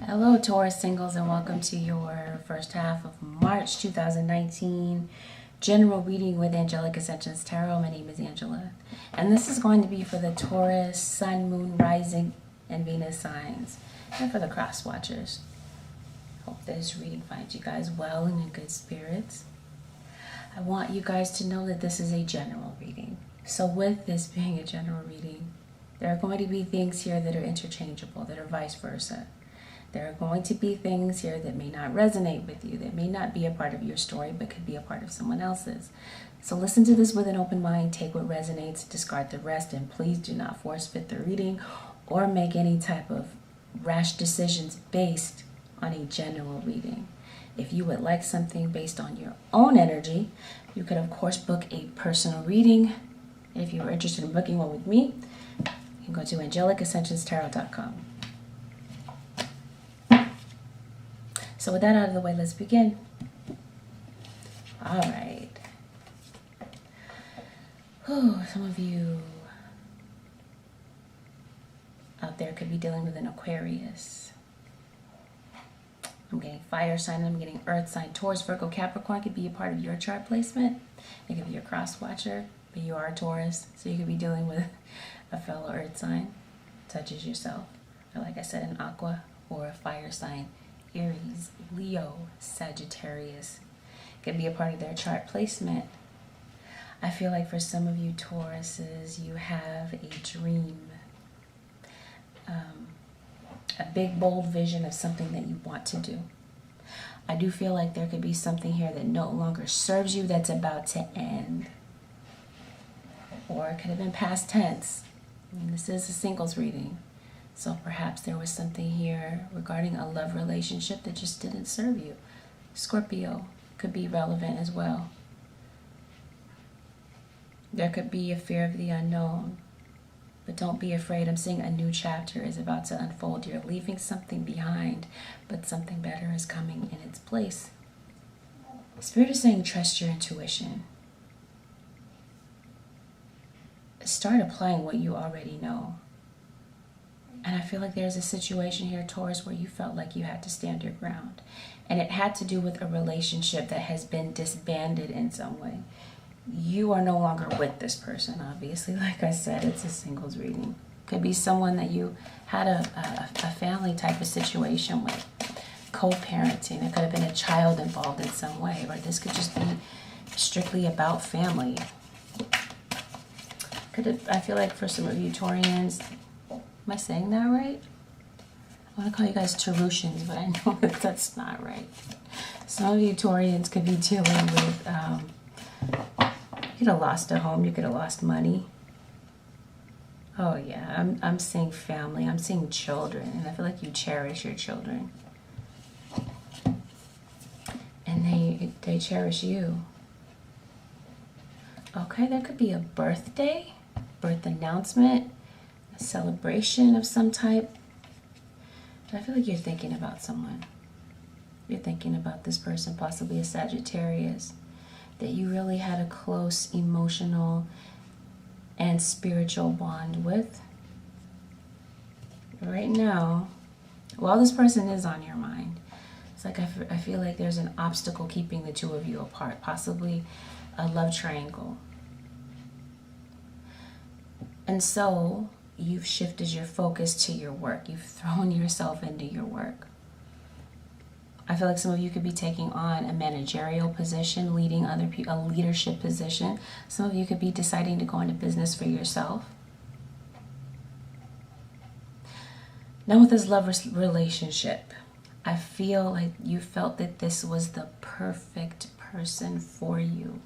Hello, Taurus singles, and welcome to your first half of March 2019 general reading with Angelic Ascensions Tarot. My name is Angela, and this is going to be for the Taurus, Sun, Moon, Rising, and Venus signs, and for the cross watchers. Hope this reading finds you guys well and in good spirits. I want you guys to know that this is a general reading. So with this being a general reading, there are going to be things here that are interchangeable, that are vice versa. There are going to be things here that may not resonate with you, that may not be a part of your story, but could be a part of someone else's. So listen to this with an open mind, take what resonates, discard the rest, and please do not force fit the reading or make any type of rash decisions based on a general reading. If you would like something based on your own energy, you could of course book a personal reading. If you are interested in booking one with me, you can go to AngelicAscensionsTarot.com. So with that out of the way, let's begin. All right. Some of you out there could be dealing with an Aquarius. I'm getting fire sign, I'm getting earth sign. Taurus, Virgo, Capricorn could be a part of your chart placement. It could be your cross watcher, but you are a Taurus, so you could be dealing with a fellow earth sign, such as yourself, or like I said, an aqua or a fire sign. Aries, Leo, Sagittarius could be a part of their chart placement. I feel like for some of you Tauruses, you have a dream, a big bold vision of something that you want to do. I do feel like there could be something here that no longer serves you that's about to end. Or it could have been past tense. This is a singles reading. So perhaps there was something here regarding a love relationship that just didn't serve you. Scorpio could be relevant as well. There could be a fear of the unknown, but don't be afraid. I'm seeing a new chapter is about to unfold. You're leaving something behind, but something better is coming in its place. Spirit is saying trust your intuition. Start applying what you already know. And I feel like there's a situation here, Taurus, where you felt like you had to stand your ground. And it had to do with a relationship that has been disbanded in some way. You are no longer with this person, obviously. Like I said, it's a singles reading. Could be someone that you had a family type of situation with. Co-parenting. There could have been a child involved in some way. Or this could just be strictly about family. I feel like for some of you Taurians, am I saying that right? I want to call you guys Taurushians, but I know that that's not right. Some of you Taurians could be dealing with, you could have lost a home, you could have lost money. Oh yeah, I'm seeing family, I'm seeing children, and I feel like you cherish your children. And they cherish you. Okay, there could be a birthday, birth announcement, a celebration of some type. But I feel like you're thinking about someone. You're thinking about this person, possibly a Sagittarius, that you really had a close emotional and spiritual bond with. Right now, while this person is on your mind, it's like I feel like there's an obstacle keeping the two of you apart, possibly a love triangle. And so you've shifted your focus to your work. You've thrown yourself into your work. I feel like some of you could be taking on a managerial position, leading other people, a leadership position. Some of you could be deciding to go into business for yourself. Now with this love relationship, I feel like you felt that this was the perfect person for you.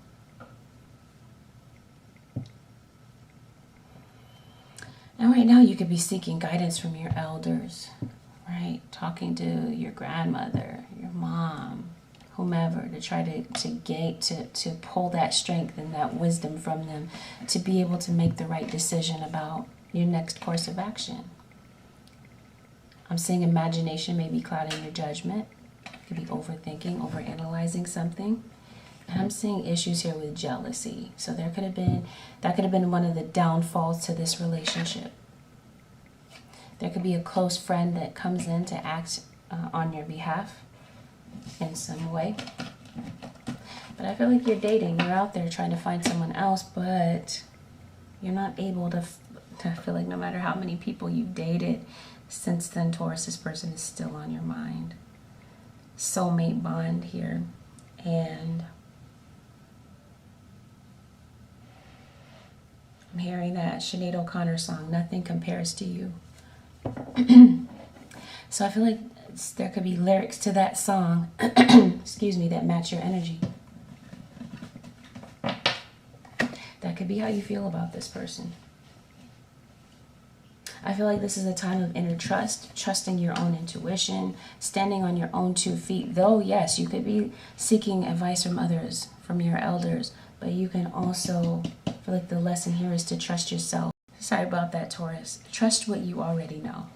And right now you could be seeking guidance from your elders, right? Talking to your grandmother, your mom, whomever, to try to pull that strength and that wisdom from them to be able to make the right decision about your next course of action. I'm seeing imagination may be clouding your judgment. You could be overthinking, overanalyzing something. And I'm seeing issues here with jealousy. So that could have been one of the downfalls to this relationship. There could be a close friend that comes in to act on your behalf in some way. But I feel like you're dating. You're out there trying to find someone else, but you're not able to feel like no matter how many people you've dated since then, Taurus, this person is still on your mind. Soulmate bond here. And I'm hearing that Sinead O'Connor song, Nothing Compares to You. So I feel like there could be lyrics to that song, excuse me, that match your energy. That could be how you feel about this person. I feel like this is a time of inner trust, trusting your own intuition, standing on your own 2 feet. Though, yes, you could be seeking advice from others, from your elders, but you can also feel like the lesson here is to trust yourself. Sorry about that, Taurus. Trust what you already know.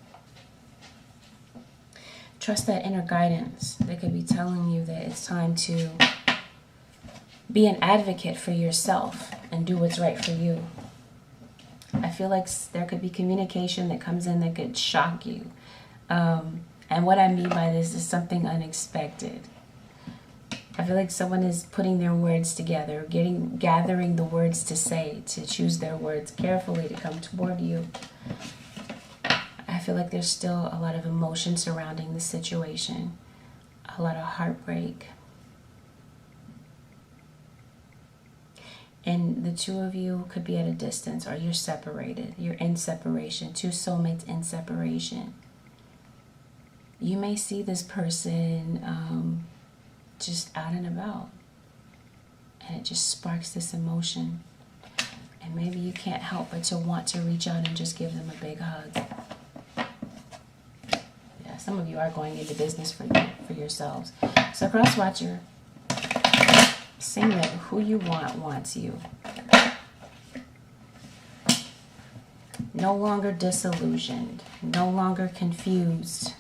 Trust that inner guidance that could be telling you that it's time to be an advocate for yourself and do what's right for you. I feel like there could be communication that comes in that could shock you. And what I mean by this is something unexpected. I feel like someone is putting their words together, gathering the words to say, to choose their words carefully to come toward you. I feel like there's still a lot of emotion surrounding the situation, a lot of heartbreak. And the 2 of you could be at a distance, or you're separated. You're in separation. 2 soulmates in separation. You may see this person just out and about. And it just sparks this emotion. And maybe you can't help but to want to reach out and just give them a big hug. Yeah, some of you are going into business for yourselves. So cross watcher, sing that who you want wants you. No longer disillusioned, no longer confused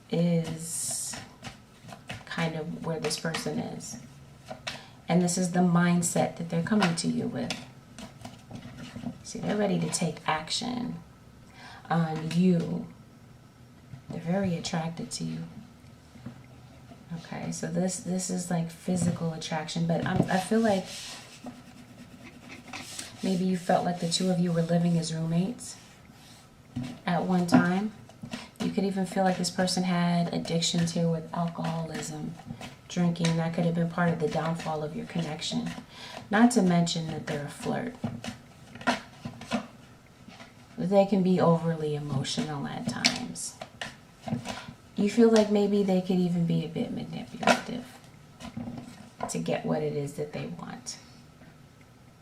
is kind of where this person is. And this is the mindset that they're coming to you with. See, they're ready to take action on you. They're very attracted to you. Okay, so this is like physical attraction, but I feel like maybe you felt like the 2 of you were living as roommates at one time. You could even feel like this person had addictions here with alcoholism, drinking. That could have been part of the downfall of your connection. Not to mention that they're a flirt. They can be overly emotional at times. You feel like maybe they could even be a bit manipulative to get what it is that they want.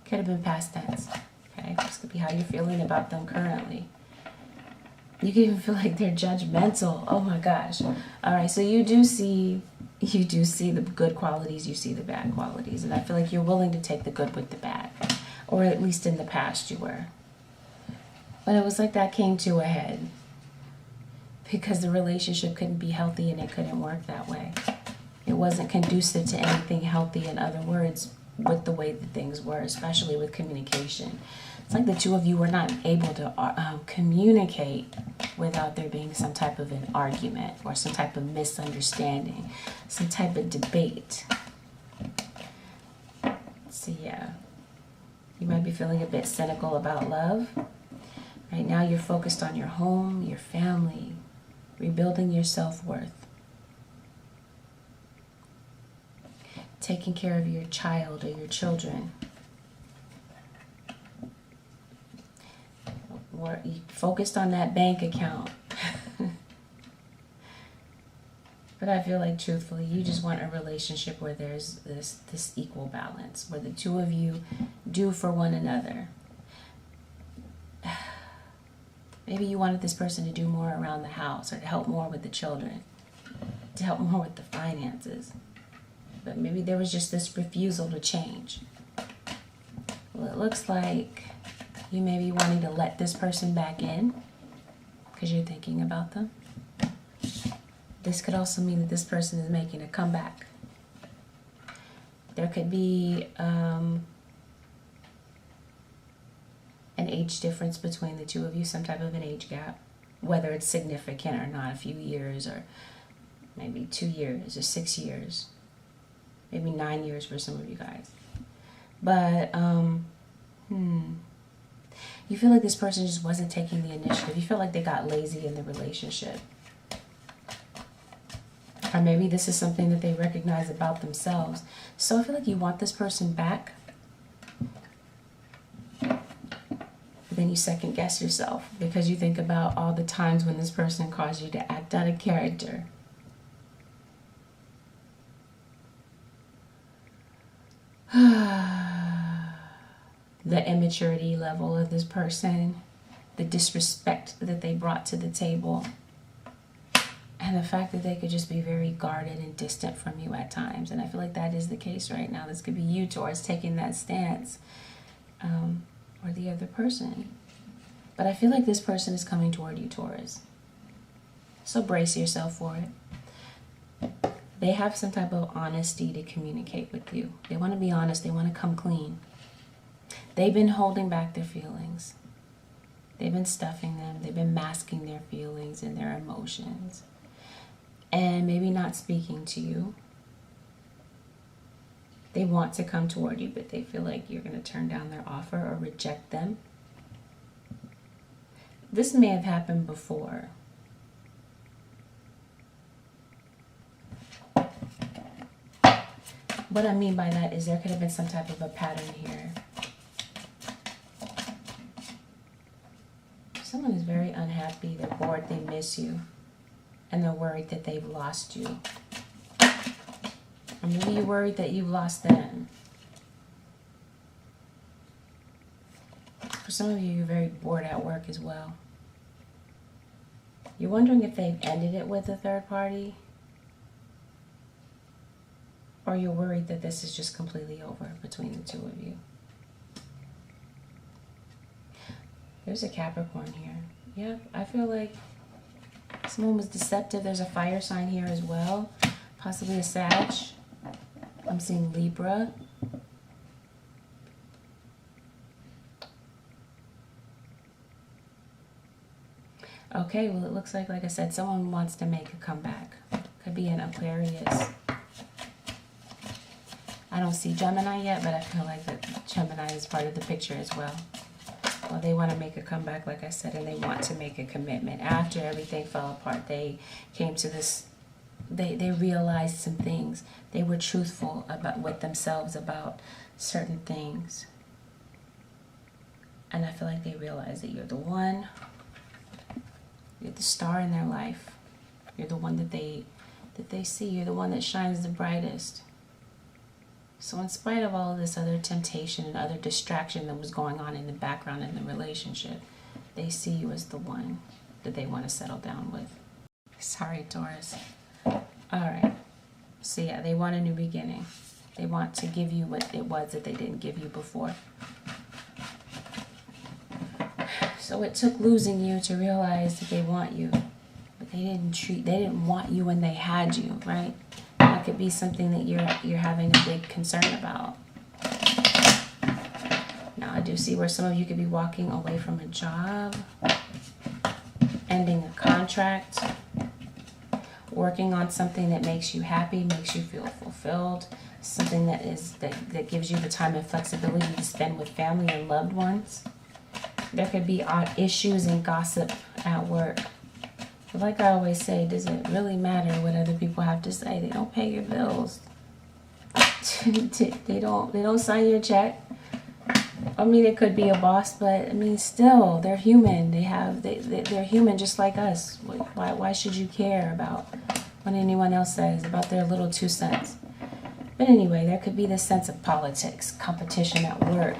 Could have been past tense. Okay, this could be how you're feeling about them currently. You can even feel like they're judgmental. Oh my gosh. All right, so you do see the good qualities, you see the bad qualities, and I feel like you're willing to take the good with the bad, or at least in the past you were. But it was like that came to a head because the relationship couldn't be healthy and it couldn't work that way. It wasn't conducive to anything healthy, in other words, with the way that things were, especially with communication. It's like the 2 of you were not able to communicate without there being some type of an argument or some type of misunderstanding, some type of debate. So yeah, you might be feeling a bit cynical about love. Right now you're focused on your home, your family, rebuilding your self-worth, taking care of your child or your children. Or you focused on that bank account. But I feel like truthfully, you just want a relationship where there's this equal balance, where the 2 of you do for one another. Maybe you wanted this person to do more around the house, or to help more with the children, to help more with the finances. But maybe there was just this refusal to change. Well, it looks like you may be wanting to let this person back in because you're thinking about them. This could also mean that this person is making a comeback. There could be an age difference between the 2 of you, some type of an age gap. whether it's significant or not, a few years, or maybe 2 years or 6 years, maybe 9 years for some of you guys. But you feel like this person just wasn't taking the initiative. You feel like they got lazy in the relationship. Or maybe this is something that they recognize about themselves. So I feel like you want this person back. But then you second guess yourself because you think about all the times when this person caused you to act out of character. The immaturity level of this person, the disrespect that they brought to the table, and the fact that they could just be very guarded and distant from you at times. And I feel like that is the case right now. This could be you, Taurus, taking that stance, or the other person. But I feel like this person is coming toward you, Taurus. So brace yourself for it. They have some type of honesty to communicate with you. They want to be honest. They want to come clean. They've been holding back their feelings. They've been stuffing them. They've been masking their feelings and their emotions. And maybe not speaking to you. They want to come toward you, but they feel like you're going to turn down their offer or reject them. This may have happened before. What I mean by that is there could have been some type of a pattern here. Someone is very unhappy, they're bored, they miss you, and they're worried that they've lost you. Or maybe you're worried that you've lost them. For some of you, you're very bored at work as well. You're wondering if they've ended it with a third party, or you're worried that this is just completely over between the two of you. There's a Capricorn here. Yeah, I feel like someone was deceptive. There's a fire sign here as well. Possibly a Sag. I'm seeing Libra. Okay, well, it looks like I said, someone wants to make a comeback. Could be an Aquarius. I don't see Gemini yet, but I feel like that Gemini is part of the picture as well. Well, they want to make a comeback, like I said, and they want to make a commitment. After everything fell apart, they came to this, they realized some things. They were truthful with themselves about certain things. And I feel like they realized that you're the one, you're the star in their life. You're the one that they see. You're the one that shines the brightest. So in spite of all of this other temptation and other distraction that was going on in the background in the relationship, they see you as the one that they want to settle down with. Sorry, Taurus. All right. So yeah, they want a new beginning. They want to give you what it was that they didn't give you before. So it took losing you to realize that they want you, but they didn't want you when they had you, right? That could be something that you're having a big concern about. Now I do see where some of you could be walking away from a job, ending a contract, working on something that makes you happy, makes you feel fulfilled, something that gives you the time and flexibility to spend with family and loved ones. There could be odd issues and gossip at work. But like I always say, does it really matter what other people have to say? They don't pay your bills. they don't sign your check. I mean, it could be a boss, but I mean, still, they're human. They're human just like us. Why should you care about what anyone else says, about their little 2 cents? But anyway, there could be this sense of politics, competition at work.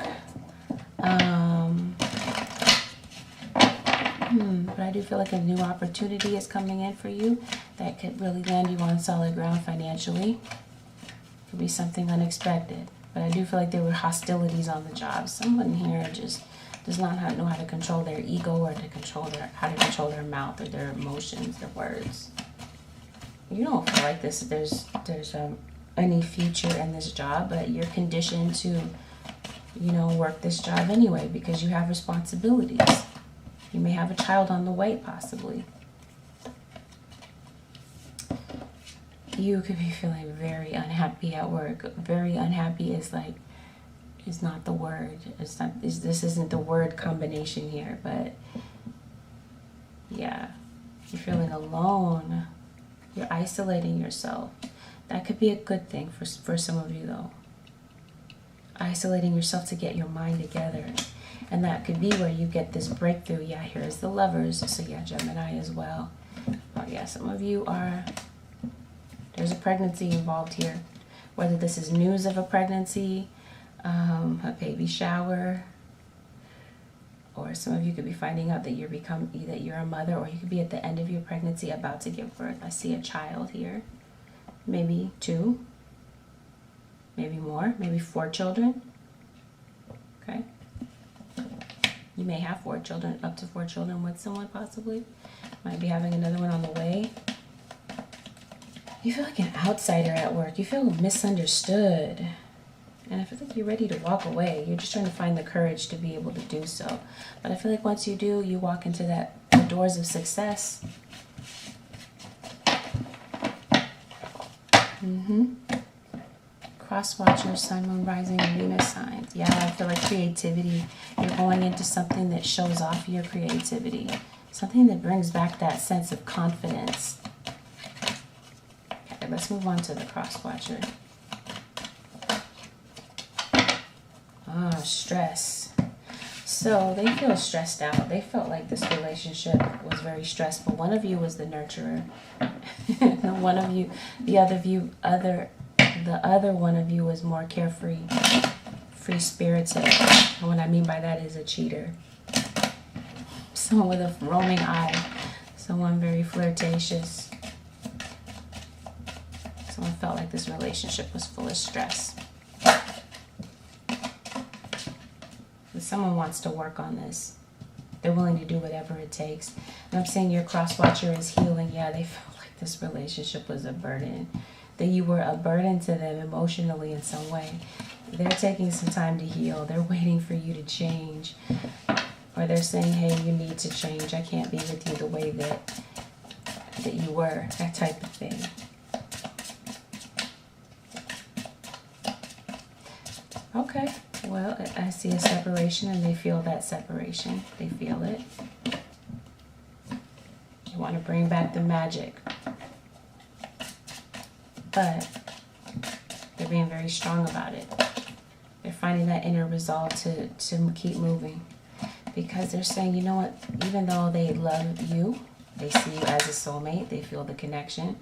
But I do feel like a new opportunity is coming in for you that could really land you on solid ground financially. Could be something unexpected. But I do feel like there were hostilities on the job. Someone here just does not know how to control their ego or how to control their mouth or their emotions, their words. You don't feel like there's any future in this job, but you're conditioned to, work this job anyway because you have responsibilities. You may have a child on the way, possibly. You could be feeling very unhappy at work. Very unhappy is not the word. This isn't the word combination here, but yeah, you're feeling alone. You're isolating yourself. That could be a good thing for some of you, though. Isolating yourself to get your mind together. And that could be where you get this breakthrough. Yeah, here's the Lovers. So yeah, Gemini as well. Oh yeah, some of you are... There's a pregnancy involved here. Whether this is news of a pregnancy, a baby shower, or some of you could be finding out that you're a mother, or you could be at the end of your pregnancy about to give birth. I see a child here. Maybe 2, maybe more, maybe 4 children. Okay. You may have 4 children, up to 4 children with someone possibly. Might be having another one on the way. You feel like an outsider at work. You feel misunderstood. And I feel like you're ready to walk away. You're just trying to find the courage to be able to do so. But I feel like once you do, you walk into the doors of success. Cross watcher, Sun, Moon, Rising, and Venus signs. Yeah, I feel like creativity. You're going into something that shows off your creativity. Something that brings back that sense of confidence. Okay, let's move on to the cross watcher. Stress. So they feel stressed out. They felt like this relationship was very stressful. One of you was the nurturer. One of you, the other one of you was more carefree, free-spirited. And what I mean by that is a cheater. Someone with a roaming eye. Someone very flirtatious. Someone felt like this relationship was full of stress. Someone wants to work on this. They're willing to do whatever it takes. And I'm saying your cross watcher is healing. Yeah, they felt like this relationship was a burden. That you were a burden to them emotionally in some way. They're taking some time to heal. They're waiting for you to change. Or they're saying, hey, you need to change. I can't be with you the way that you were. That type of thing. Okay. Well, I see a separation, and they feel that separation. They feel it. You want to bring back the magic. But they're being very strong about it. They're finding that inner resolve to keep moving. Because they're saying, you know what, even though they love you, they see you as a soulmate, they feel the connection,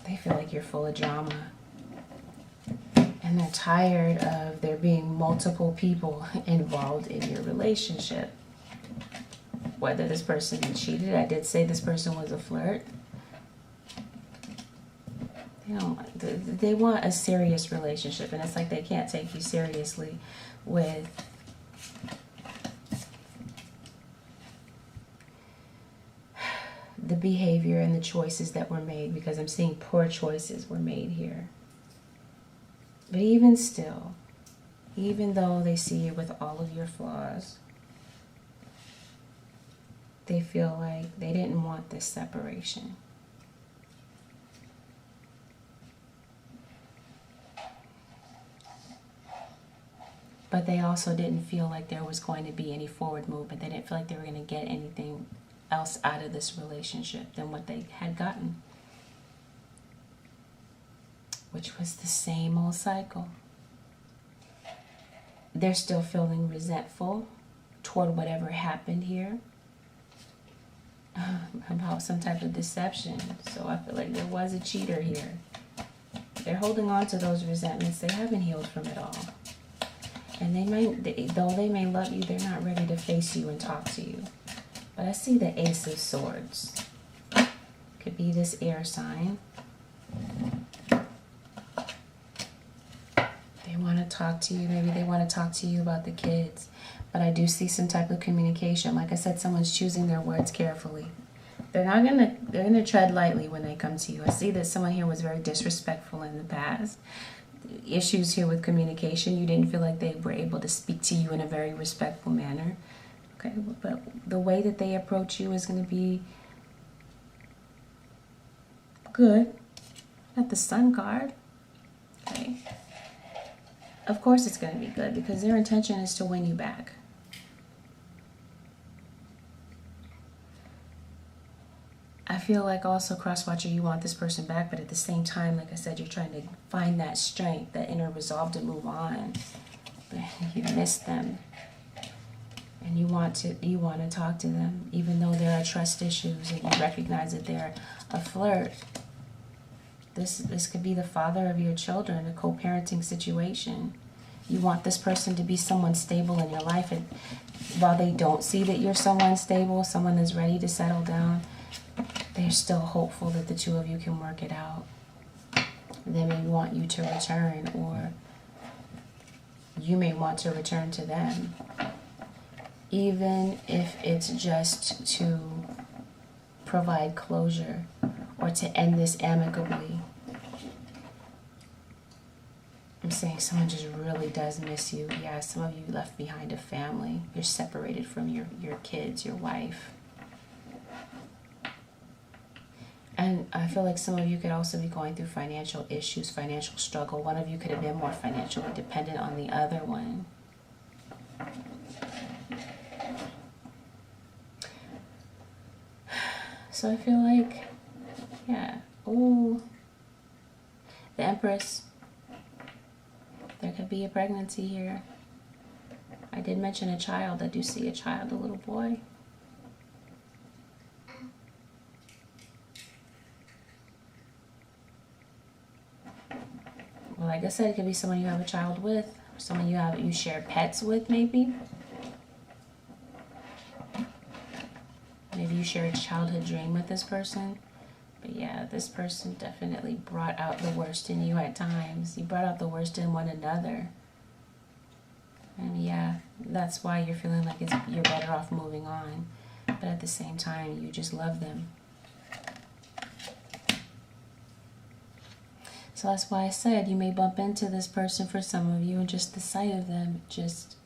they feel like you're full of drama. And they're tired of there being multiple people involved in your relationship. Whether this person cheated, I did say this person was a flirt. They want a serious relationship, and it's like they can't take you seriously with the behavior and the choices that were made, because I'm seeing poor choices were made here. But even still, even though they see you with all of your flaws, they feel like they didn't want this separation. But they also didn't feel like there was going to be any forward movement. They didn't feel like they were going to get anything else out of this relationship than what they had gotten. Which was the same old cycle. They're still feeling resentful toward whatever happened here. About some type of deception. So I feel like there was a cheater here. They're holding on to those resentments. They haven't healed from it all. And though they may love you, they're not ready to face you and talk to you. But I see the Ace of Swords. Could be this air sign. They want to talk to you. Maybe they want to talk to you about the kids. But I do see some type of communication. Like I said, someone's choosing their words carefully. They're gonna tread lightly when they come to you. I see that someone here was very disrespectful in the past. Issues here with communication. You didn't feel like they were able to speak to you in a very respectful manner. Okay, but the way that they approach you is going to be good. At the Sun card. Okay. Of course it's going to be good because their intention is to win you back. I feel like also, cross-watcher, you want this person back, but at the same time, like I said, you're trying to find that strength, that inner resolve to move on. But you miss them. And you want to talk to them, even though there are trust issues and you recognize that they're a flirt. This could be the father of your children, a co-parenting situation. You want this person to be someone stable in your life, and while they don't see that you're someone stable, someone that's ready to settle down, they're still hopeful that the two of you can work it out. They may want you to return, or you may want to return to them. Even if it's just to provide closure or to end this amicably. I'm saying someone just really does miss you. Yeah, some of you left behind a family. You're separated from your kids, your wife. And I feel like some of you could also be going through financial issues, financial struggle. One of you could have been more financially dependent on the other one. So I feel like, yeah, ooh, the Empress. There could be a pregnancy here. I did mention a child. I do see a child, a little boy. Well, like I said, it could be someone you have a child with, or someone you share pets with, maybe. Maybe you share a childhood dream with this person. But yeah, this person definitely brought out the worst in you at times. You brought out the worst in one another. And yeah, that's why you're feeling like you're better off moving on. But at the same time, you just love them. So that's why I said you may bump into this person for some of you, and just the sight of them just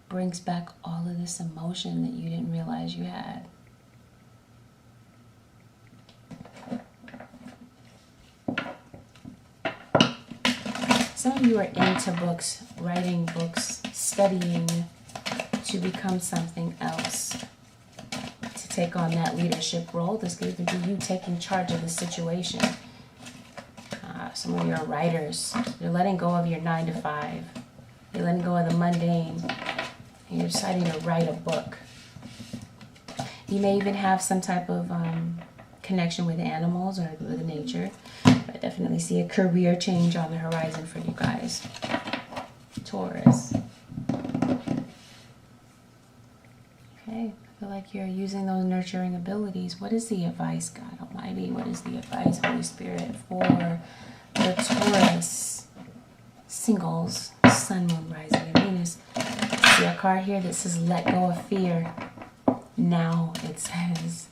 brings back all of this emotion that you didn't realize you had. Some of you are into books, writing books, studying to become something else, to take on that leadership role. This could even be you taking charge of the situation. Some of you are writers. You're letting go of your 9 to 5. You're letting go of the mundane. And you're deciding to write a book. You may even have some type of connection with animals or with nature. I definitely see a career change on the horizon for you guys. Taurus. Okay, I feel like you're using those nurturing abilities. What is the advice, God Almighty? What is the advice, Holy Spirit, for the Taurus singles, Sun, Moon, Rising, and Venus? I see a card here that says, let go of fear. Now it says,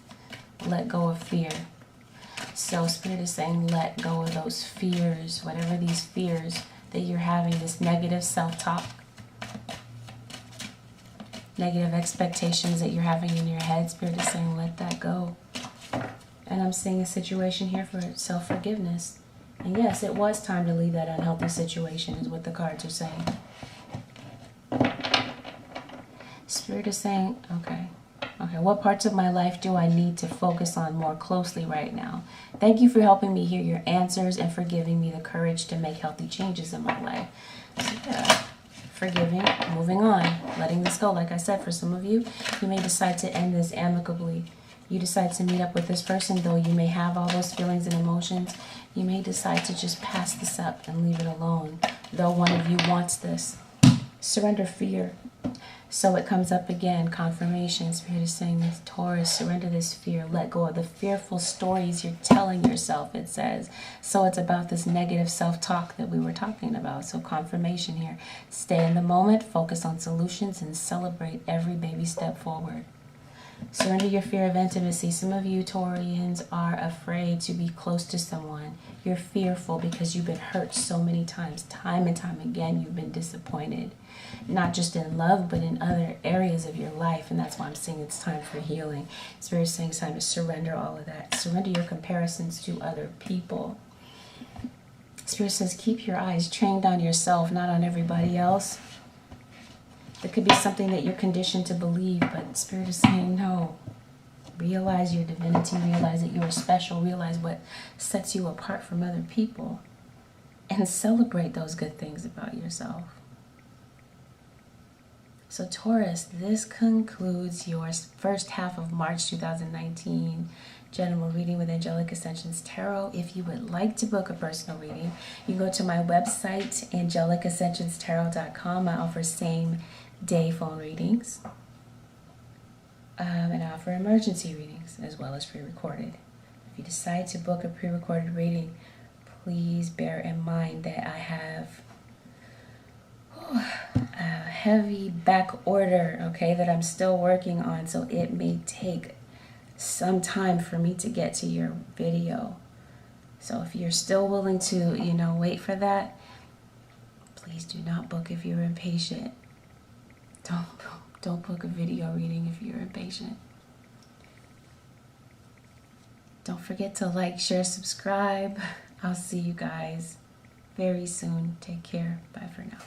let go of fear. So Spirit is saying, let go of those fears, whatever these fears that you're having, this negative self-talk, negative expectations that you're having in your head. Spirit is saying, let that go. And I'm seeing a situation here for self-forgiveness. And yes, it was time to leave that unhealthy situation, is what the cards are saying. Spirit is saying, okay, what parts of my life do I need to focus on more closely right now? Thank you for helping me hear your answers and for giving me the courage to make healthy changes in my life. So yeah, forgiving, moving on, letting this go. Like I said, for some of you, you may decide to end this amicably. You decide to meet up with this person, though you may have all those feelings and emotions. You may decide to just pass this up and leave it alone, though one of you wants this. Surrender fear. So it comes up again, confirmation. Spirit is saying this, Taurus, surrender this fear. Let go of the fearful stories you're telling yourself, it says. So it's about this negative self-talk that we were talking about. So confirmation here. Stay in the moment, focus on solutions, and celebrate every baby step forward. Surrender your fear of intimacy. Some of you Taurians are afraid to be close to someone. You're fearful because you've been hurt so many times. Time and time again, you've been disappointed. Not just in love, but in other areas of your life. And that's why I'm saying it's time for healing. Spirit's saying it's time to surrender all of that. Surrender your comparisons to other people. Spirit says keep your eyes trained on yourself, not on everybody else. It could be something that you're conditioned to believe, but Spirit is saying no. Realize your divinity, realize that you are special, realize what sets you apart from other people, and celebrate those good things about yourself. So Taurus, this concludes your first half of March 2019 general reading with Angelic Ascensions Tarot. If you would like to book a personal reading, you can go to my website, angelicascensionstarot.com. I offer same-day phone readings, and I offer emergency readings as well as pre-recorded. If you decide to book a pre-recorded reading, please bear in mind that I have a heavy back order, okay, that I'm still working on, so it may take some time for me to get to your video. So if you're still willing to, wait for that, please do not book if you're impatient. Don't book a video reading if you're impatient. Don't forget to like, share, subscribe. I'll see you guys very soon. Take care. Bye for now.